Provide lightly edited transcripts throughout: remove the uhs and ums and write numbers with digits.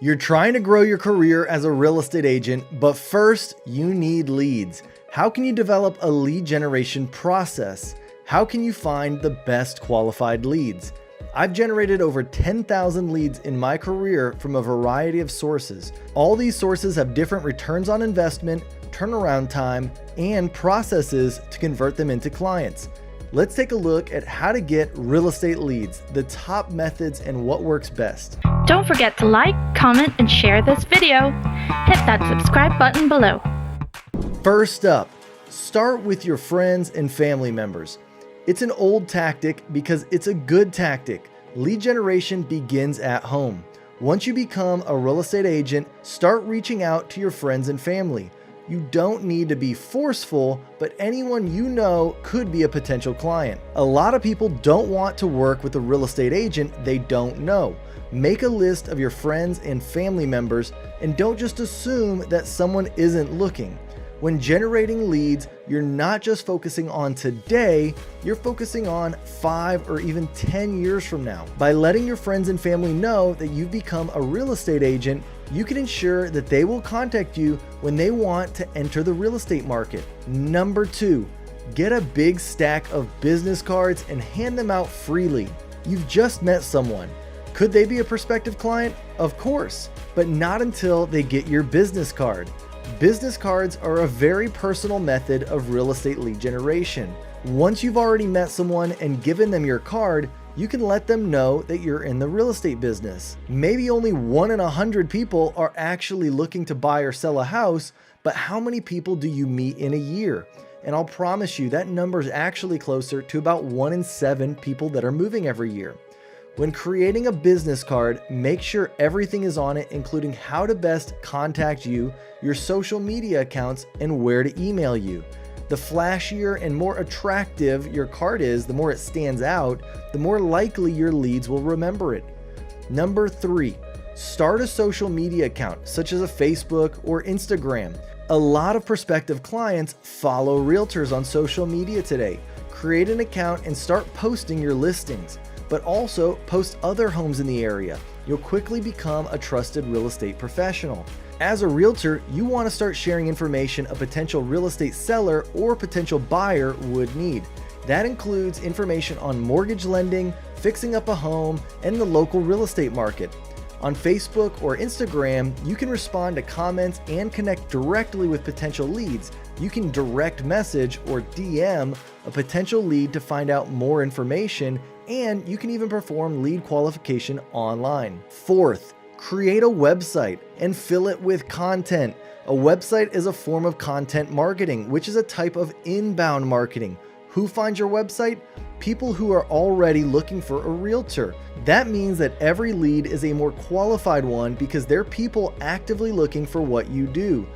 You're trying to grow your career as a real estate agent, but first you need leads. How can you develop a lead generation process? How can you find the best qualified leads? I've generated over 10,000 leads in my career from a variety of sources. All these sources have different returns on investment, turnaround time, and processes to convert them into clients. Let's take a look at how to get real estate leads, the top methods, and what works best. Don't forget to like, comment, and share this video. Hit that subscribe button below. First up, start with your friends and family members. It's an old tactic because it's a good tactic. Lead generation begins at home. Once you become a real estate agent, start reaching out to your friends and family. You don't need to be forceful, but anyone you know could be a potential client. A lot of people don't want to work with a real estate agent they don't know. Make a list of your friends and family members and don't just assume that someone isn't looking. When generating leads, you're not just focusing on today, you're focusing on 5 or even 10 years from now. By letting your friends and family know that you've become a real estate agent, you can ensure that they will contact you when they want to enter the real estate market. Number 2, get a big stack of business cards and hand them out freely. You've just met someone. Could they be a prospective client? Of course, but not until they get your business card. Business cards are a very personal method of real estate lead generation. Once you've already met someone and given them your card, you can let them know that you're in the real estate business. Maybe only 1 in 100 people are actually looking to buy or sell a house, but how many people do you meet in a year? And I'll promise you that number is actually closer to about 1 in 7 people that are moving every year. When creating a business card, make sure everything is on it, including how to best contact you, your social media accounts, and where to email you. The flashier and more attractive your card is, the more it stands out, the more likely your leads will remember it. Number 3, start a social media account, such as a Facebook or Instagram. A lot of prospective clients follow realtors on social media today. Create an account and start posting your listings, but also post other homes in the area. You'll quickly become a trusted real estate professional. As a realtor, you want to start sharing information a potential real estate seller or potential buyer would need. That includes information on mortgage lending, fixing up a home, and the local real estate market. On Facebook or Instagram, you can respond to comments and connect directly with potential leads. You can direct message or DM a potential lead to find out more information, and you can even perform lead qualification online. 4th, create a website and fill it with content. A website is a form of content marketing, which is a type of inbound marketing. Who finds your website? People who are already looking for a realtor. That means that every lead is a more qualified one because they're people actively looking for what you do.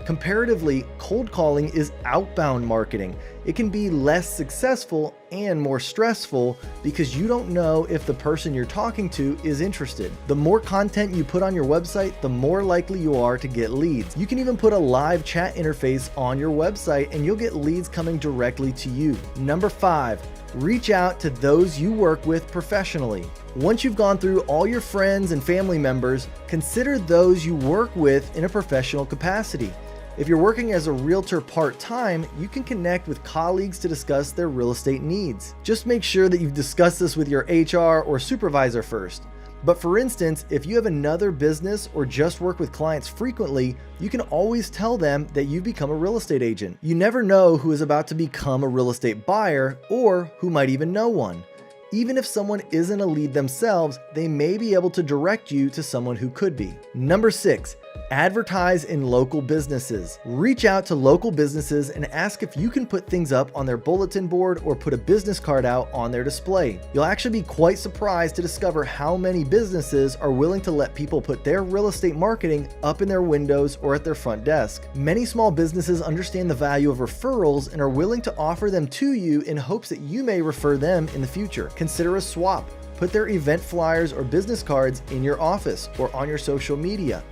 Comparatively, cold calling is outbound marketing. It can be less successful and more stressful because you don't know if the person you're talking to is interested. The more content you put on your website, the more likely you are to get leads. You can even put a live chat interface on your website and you'll get leads coming directly to you. Number 5, reach out to those you work with professionally. Once you've gone through all your friends and family members, consider those you work with in a professional capacity. If you're working as a realtor part-time, you can connect with colleagues to discuss their real estate needs. Just make sure that you've discussed this with your HR or supervisor first. But for instance, if you have another business or just work with clients frequently, you can always tell them that you've become a real estate agent. You never know who is about to become a real estate buyer or who might even know one. Even if someone isn't a lead themselves, they may be able to direct you to someone who could be. Number 6, advertise in local businesses. Reach out to local businesses and ask if you can put things up on their bulletin board or put a business card out on their display. You'll actually be quite surprised to discover how many businesses are willing to let people put their real estate marketing up in their windows or at their front desk. Many small businesses understand the value of referrals and are willing to offer them to you in hopes that you may refer them in the future. Consider a swap. Put their event flyers or business cards in your office or on your social media.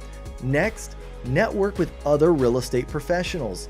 Next, network with other real estate professionals.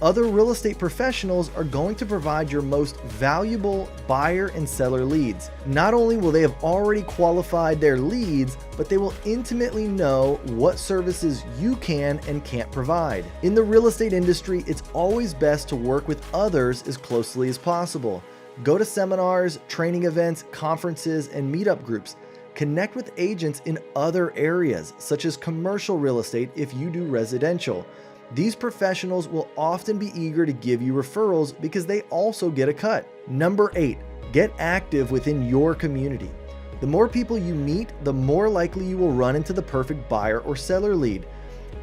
Other real estate professionals are going to provide your most valuable buyer and seller leads. Not only will they have already qualified their leads, but they will intimately know what services you can and can't provide. In the real estate industry, it's always best to work with others as closely as possible. Go to seminars, training events, conferences, and meetup groups. Connect with agents in other areas, such as commercial real estate if you do residential. These professionals will often be eager to give you referrals because they also get a cut. Number 8, get active within your community. The more people you meet, the more likely you will run into the perfect buyer or seller lead.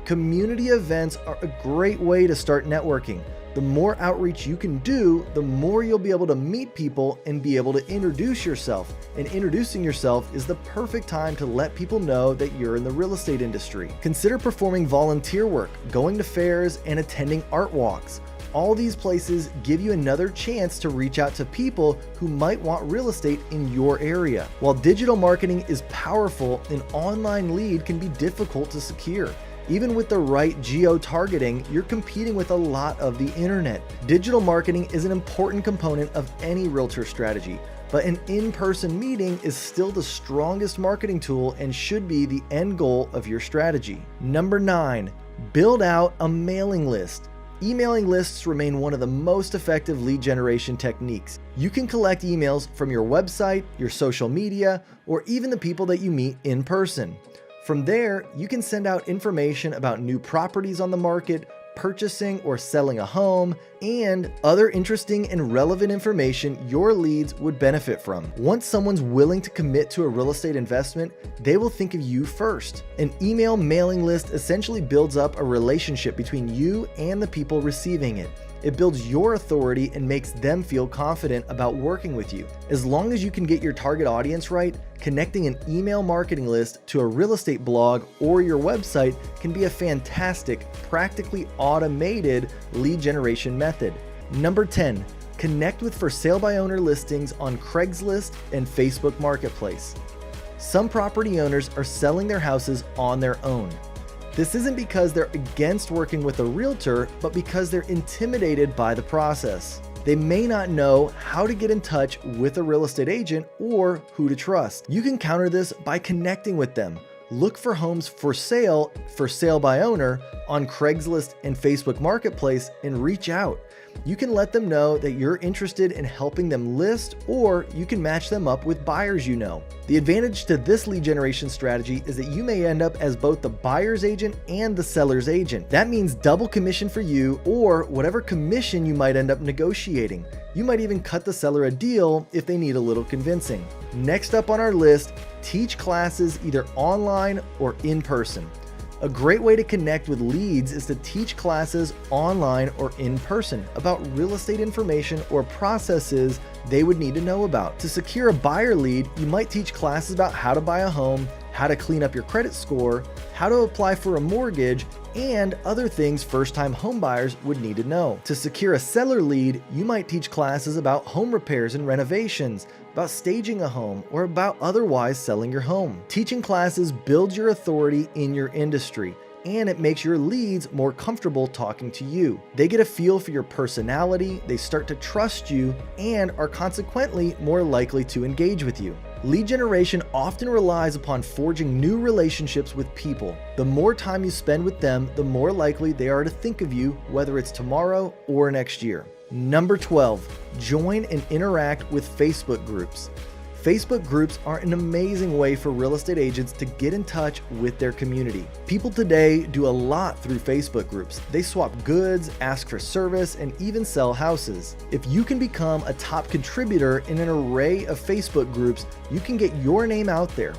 Community events are a great way to start networking. The more outreach you can do, the more you'll be able to meet people and be able to introduce yourself. And introducing yourself is the perfect time to let people know that you're in the real estate industry. Consider performing volunteer work, going to fairs, and attending art walks. All these places give you another chance to reach out to people who might want real estate in your area. While digital marketing is powerful, an online lead can be difficult to secure. Even with the right geo-targeting, you're competing with a lot of the internet. Digital marketing is an important component of any realtor strategy, but an in-person meeting is still the strongest marketing tool and should be the end goal of your strategy. Number 9, build out a mailing list. Emailing lists remain one of the most effective lead generation techniques. You can collect emails from your website, your social media, or even the people that you meet in person. From there, you can send out information about new properties on the market, purchasing or selling a home, and other interesting and relevant information your leads would benefit from. Once someone's willing to commit to a real estate investment, they will think of you first. An email mailing list essentially builds up a relationship between you and the people receiving it. It builds your authority and makes them feel confident about working with you. As long as you can get your target audience right, connecting an email marketing list to a real estate blog or your website can be a fantastic, practically automated lead generation method. Number 10, connect with for sale by owner listings on Craigslist and Facebook Marketplace. Some property owners are selling their houses on their own. This isn't because they're against working with a realtor, but because they're intimidated by the process. They may not know how to get in touch with a real estate agent or who to trust. You can counter this by connecting with them. Look for homes for sale by owner on Craigslist and Facebook Marketplace and reach out. You can let them know that you're interested in helping them list, or you can match them up with buyers you know. The advantage to this lead generation strategy is that you may end up as both the buyer's agent and the seller's agent. That means double commission for you, or whatever commission you might end up negotiating. You might even cut the seller a deal if they need a little convincing. Next up on our list, teach classes either online or in person. A great way to connect with leads is to teach classes online or in person about real estate information or processes they would need to know about. To secure a buyer lead, you might teach classes about how to buy a home, how to clean up your credit score, how to apply for a mortgage, and other things first-time homebuyers would need to know. To secure a seller lead, you might teach classes about home repairs and renovations, about staging a home, or about otherwise selling your home. Teaching classes builds your authority in your industry, and it makes your leads more comfortable talking to you. They get a feel for your personality, they start to trust you, and are consequently more likely to engage with you. Lead generation often relies upon forging new relationships with people. The more time you spend with them, the more likely they are to think of you, whether it's tomorrow or next year. Number 12, join and interact with Facebook groups. Facebook groups are an amazing way for real estate agents to get in touch with their community. People today do a lot through Facebook groups. They swap goods, ask for service, and even sell houses. If you can become a top contributor in an array of Facebook groups, you can get your name out there.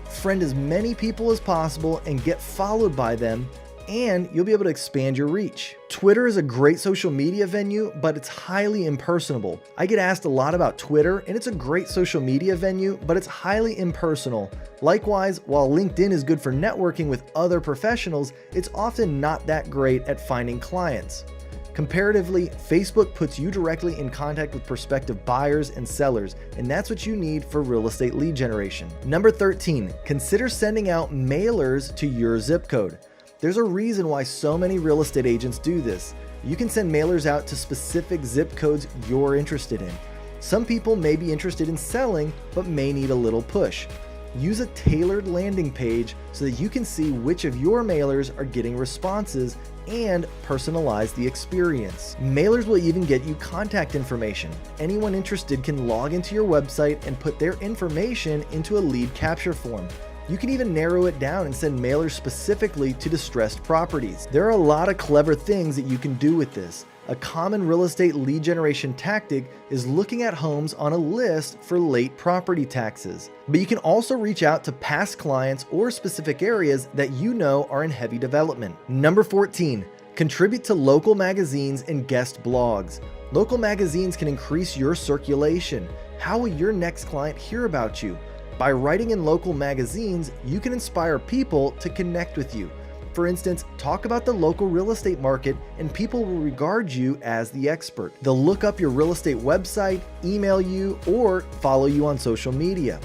Friend as many people as possible and get followed by them, and you'll be able to expand your reach. Twitter is a great social media venue, but it's highly impersonable. I get asked a lot about Twitter, and it's a great social media venue, but it's highly impersonal. Likewise, while LinkedIn is good for networking with other professionals, it's often not that great at finding clients. Comparatively, Facebook puts you directly in contact with prospective buyers and sellers, and that's what you need for real estate lead generation. Number 13, consider sending out mailers to your zip code. There's a reason why so many real estate agents do this. You can send mailers out to specific zip codes you're interested in. Some people may be interested in selling, but may need a little push. Use a tailored landing page so that you can see which of your mailers are getting responses and personalize the experience. Mailers will even get you contact information. Anyone interested can log into your website and put their information into a lead capture form. You can even narrow it down and send mailers specifically to distressed properties. There are a lot of clever things that you can do with this. A common real estate lead generation tactic is looking at homes on a list for late property taxes. But you can also reach out to past clients or specific areas that you know are in heavy development. Number 14, contribute to local magazines and guest blogs. Local magazines can increase your circulation. How will your next client hear about you? By writing in local magazines, you can inspire people to connect with you. For instance, talk about the local real estate market and people will regard you as the expert. They'll look up your real estate website, email you, or follow you on social media.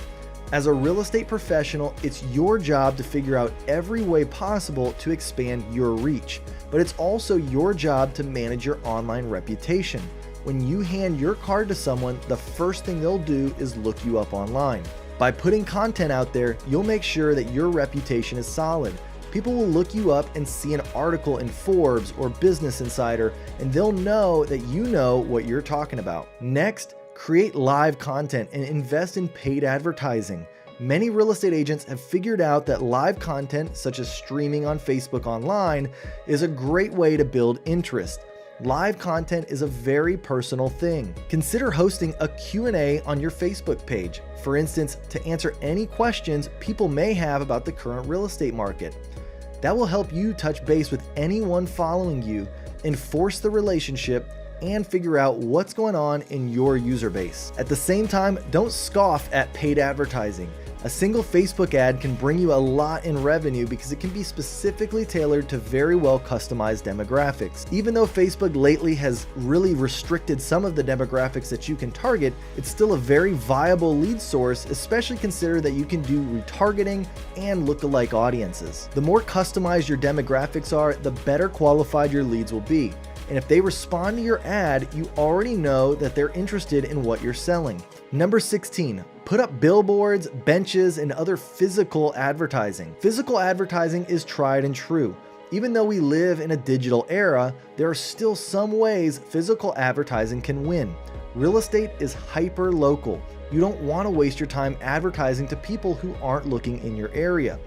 As a real estate professional, it's your job to figure out every way possible to expand your reach, but it's also your job to manage your online reputation. When you hand your card to someone, the first thing they'll do is look you up online. By putting content out there, you'll make sure that your reputation is solid. People will look you up and see an article in Forbes or Business Insider, and they'll know that you know what you're talking about. Next, create live content and invest in paid advertising. Many real estate agents have figured out that live content, such as streaming on Facebook Online, is a great way to build interest. Live content is a very personal thing. Consider hosting a Q&A on your Facebook page, for instance, to answer any questions people may have about the current real estate market. That will help you touch base with anyone following you, enforce the relationship, and figure out what's going on in your user base. At the same time, don't scoff at paid advertising. A single Facebook ad can bring you a lot in revenue because it can be specifically tailored to very well customized demographics. Even though Facebook lately has really restricted some of the demographics that you can target, it's still a very viable lead source, especially consider that you can do retargeting and lookalike audiences. The more customized your demographics are, the better qualified your leads will be. And if they respond to your ad, you already know that they're interested in what you're selling. Number 16, put up billboards, benches, and other physical advertising. Physical advertising is tried and true. Even though we live in a digital era, there are still some ways physical advertising can win. Real estate is hyper local. You don't want to waste your time advertising to people who aren't looking in your area.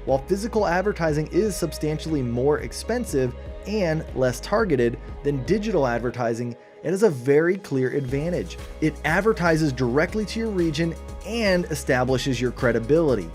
While physical advertising is substantially more expensive and less targeted than digital advertising, it has a very clear advantage. It advertises directly to your region and establishes your credibility.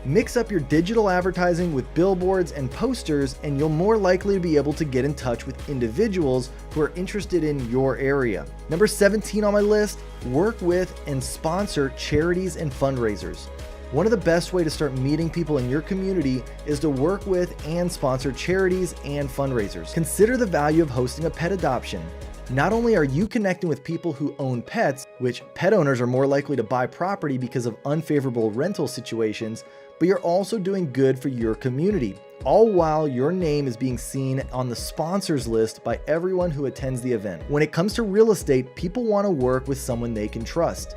Mix up your digital advertising with billboards and posters, and you'll more likely be able to get in touch with individuals who are interested in your area. Number 17 on my list, work with and sponsor charities and fundraisers. One of the best ways to start meeting people in your community is to work with and sponsor charities and fundraisers. Consider the value of hosting a pet adoption. Not only are you connecting with people who own pets, which pet owners are more likely to buy property because of unfavorable rental situations, but you're also doing good for your community, all while your name is being seen on the sponsors list by everyone who attends the event. When it comes to real estate, people want to work with someone they can trust.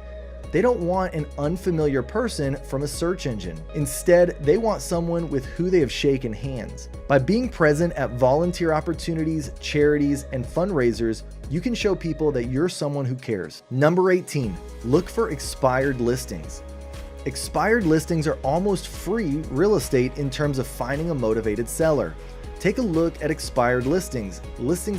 They don't want an unfamiliar person from a search engine. Instead, they want someone with who they have shaken hands. By being present at volunteer opportunities, charities, and fundraisers, you can show people that you're someone who cares. Number 18, look for expired listings. Expired listings are almost free real estate in terms of finding a motivated seller. Take a look at expired listings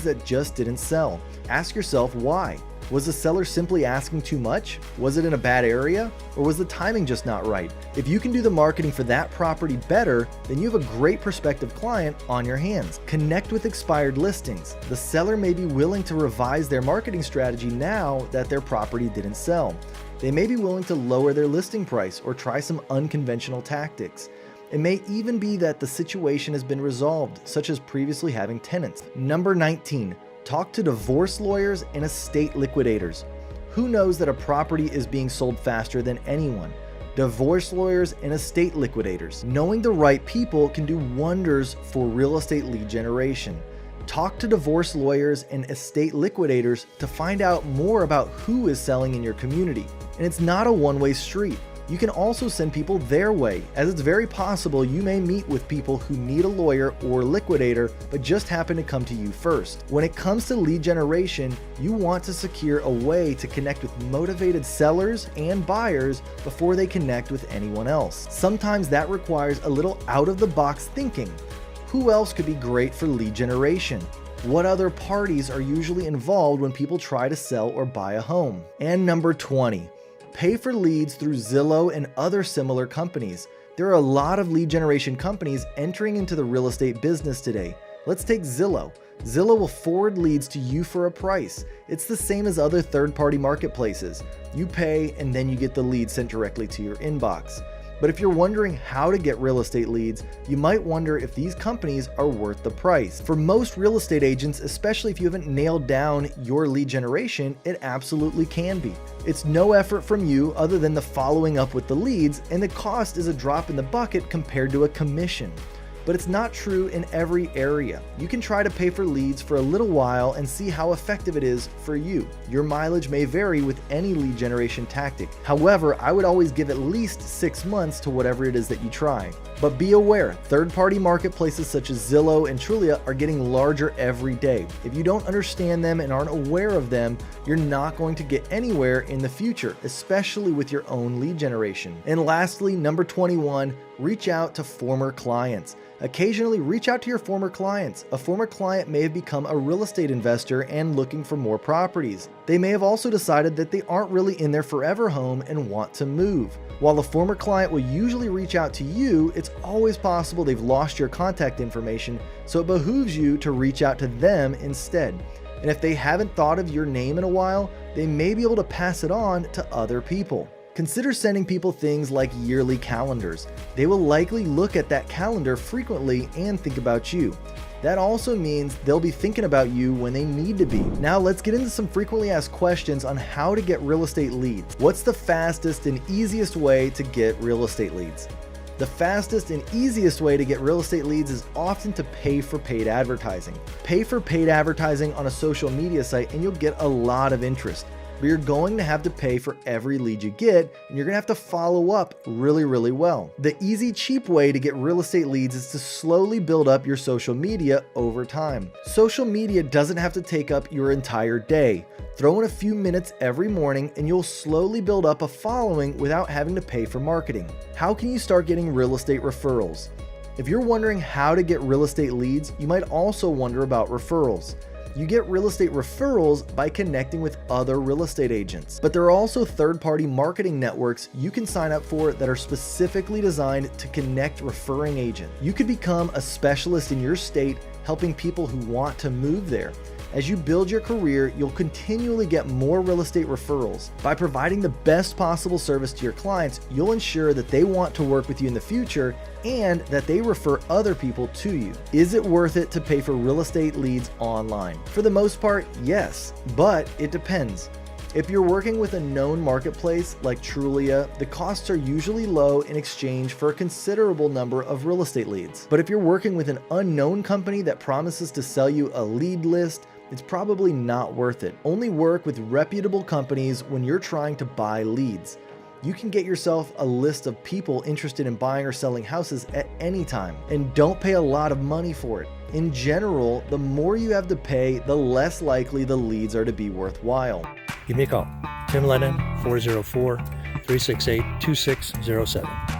that just didn't sell. Ask yourself why. Was the seller simply asking too much? Was it in a bad area? Or was the timing just not right? If you can do the marketing for that property better, then you have a great prospective client on your hands. Connect with expired listings. The seller may be willing to revise their marketing strategy now that their property didn't sell. They may be willing to lower their listing price or try some unconventional tactics. It may even be that the situation has been resolved, such as previously having tenants. Number 19. Talk to divorce lawyers and estate liquidators. Who knows that a property is being sold faster than anyone? divorce lawyers, and estate liquidators. Knowing the right people can do wonders for real estate lead generation. Talk to divorce lawyers and estate liquidators to find out more about who is selling in your community. And it's not a one-way street. You can also send people their way, as it's very possible you may meet with people who need a lawyer or liquidator but just happen to come to you first. When it comes to lead generation, you want to secure a way to connect with motivated sellers and buyers before they connect with anyone else. Sometimes that requires a little out-of-the-box thinking. Who else could be great for lead generation? What other parties are usually involved when people try to sell or buy a home? And number 20. Pay for leads through Zillow and other similar companies. There are a lot of lead generation companies entering into the real estate business today. Let's take Zillow. Zillow will forward leads to you for a price. It's the same as other third-party marketplaces. You pay and then you get the lead sent directly to your inbox. But if you're wondering how to get real estate leads, you might wonder if these companies are worth the price. For most real estate agents, especially if you haven't nailed down your lead generation, it absolutely can be. It's no effort from you other than the following up with the leads, and the cost is a drop in the bucket compared to a commission. But it's not true in every area. You can try to pay for leads for a little while and see how effective it is for you. Your mileage may vary with any lead generation tactic. However, I would always give at least 6 months to whatever it is that you try. But be aware, third-party marketplaces such as Zillow and Trulia are getting larger every day. If you don't understand them and aren't aware of them, you're not going to get anywhere in the future, especially with your own lead generation. And lastly, number 21, reach out to former clients. Occasionally reach out to your former clients. A former client may have become a real estate investor and looking for more properties. They may have also decided that they aren't really in their forever home and want to move. While the former client will usually reach out to you, it's always possible they've lost your contact information, so it behooves you to reach out to them instead. And if they haven't thought of your name in a while, they may be able to pass it on to other people. Consider sending people things like yearly calendars. They will likely look at that calendar frequently and think about you. That also means they'll be thinking about you when they need to be. Now let's get into some frequently asked questions on how to get real estate leads. What's the fastest and easiest way to get real estate leads? The fastest and easiest way to get real estate leads is often to pay for paid advertising. Pay for paid advertising on a social media site and you'll get a lot of interest. But you're going to have to pay for every lead you get, and you're going to have to follow up really well. The easy, cheap way to get real estate leads is to slowly build up your social media over time. Social media doesn't have to take up your entire day. Throw in a few minutes every morning and you'll slowly build up a following without having to pay for marketing. How can you start getting real estate referrals? If you're wondering how to get real estate leads, you might also wonder about referrals. You get real estate referrals by connecting with other real estate agents. But there are also third-party marketing networks you can sign up for that are specifically designed to connect referring agents. You could become a specialist in your state, helping people who want to move there. As you build your career, you'll continually get more real estate referrals. By providing the best possible service to your clients, you'll ensure that they want to work with you in the future and that they refer other people to you. Is it worth it to pay for real estate leads online? For the most part, yes, but it depends. If you're working with a known marketplace like Trulia, the costs are usually low in exchange for a considerable number of real estate leads. But if you're working with an unknown company that promises to sell you a lead list, it's probably not worth it. Only work with reputable companies when you're trying to buy leads. You can get yourself a list of people interested in buying or selling houses at any time, and don't pay a lot of money for it. In general, the more you have to pay, the less likely the leads are to be worthwhile. Give me a call. Tim Lennon, 404-368-2607.